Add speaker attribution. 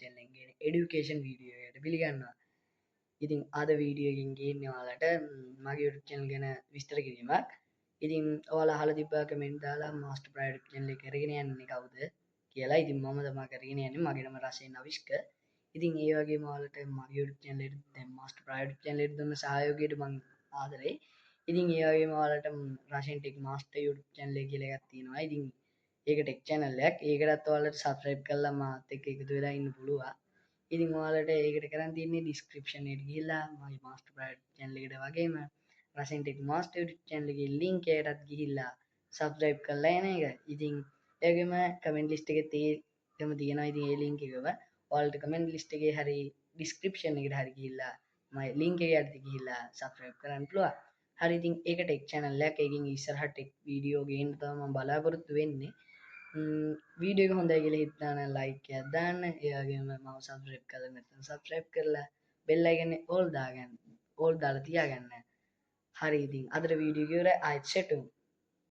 Speaker 1: channel එකේ education video එකට පිළිගන්නවා. ඉතින් අද වීඩියෝ එකකින් ගේන්නේ ඔයාලට මගේ YouTube channel ගැන විස්තර කිරීමක්. ඉතින් ඔයාලා අහලා තිබ්බා කමෙන්ට් දාලා master private channel එක කරගෙන යන්නේ කවුද කියලා. ඉතින් මම තමයි කරගෙන යන්නේ. මගේ නම රසෙන් අවිෂ්ක. ඉතින් ඒ වගේම ඔයාලට මගේ YouTube channel එකට දැන් master private channel එකට දුන්න සහයෝගයට මම ආදරෙයි. ඉතින් ඒ වගේම ඔයාලට රසෙන් ටෙක් master YouTube channel එක කියලා එකක් තියෙනවා. ඉතින් ඒක ටෙක් channel එකක්. ඒකටත් ඔයාලට subscribe කරලා මාත් එක්ක එකතු වෙලා ඉන්න පුළුවන්. ඉතින් ඔයාලට ඒකට කරන් තියන්නේ description එකට ගිහිල්ලා මගේ master private channel එකට වගේම රසෙන් ටෙක් master YouTube channel එකේ link එකටත් ගිහිල්ලා subscribe කරලා එන එක. ඉතින් ඒකෙම comment list එකේ තියෙනවා. ඉතින් ඒ link එකව ඔයාලට comment list එකේ හරි description එකට හරි ගිහිල්ලා මගේ link එකට ගිහිල්ලා subscribe කරන්න පුළුවන්. හරි ඉතින් ඒක ටෙක් channel එකක්. ඒකෙන් ඉස්සරහට ටෙක් වීඩියෝ ගේන්න තමයි මම බලාපොරොත්තු වෙන්නේ. වීඩියෝ එක හොඳයි කියලා හිතන ලයික් එකක් දාන්න. ඒ වගේම මම subscribe කරලා නැත්නම් subscribe කරලා bell icon එක all දාගන්න. all දාලා තියාගන්න. හරි ඉතින් අදට වීඩියෝ එක ඉවරයි. ආයෙත් සෙටු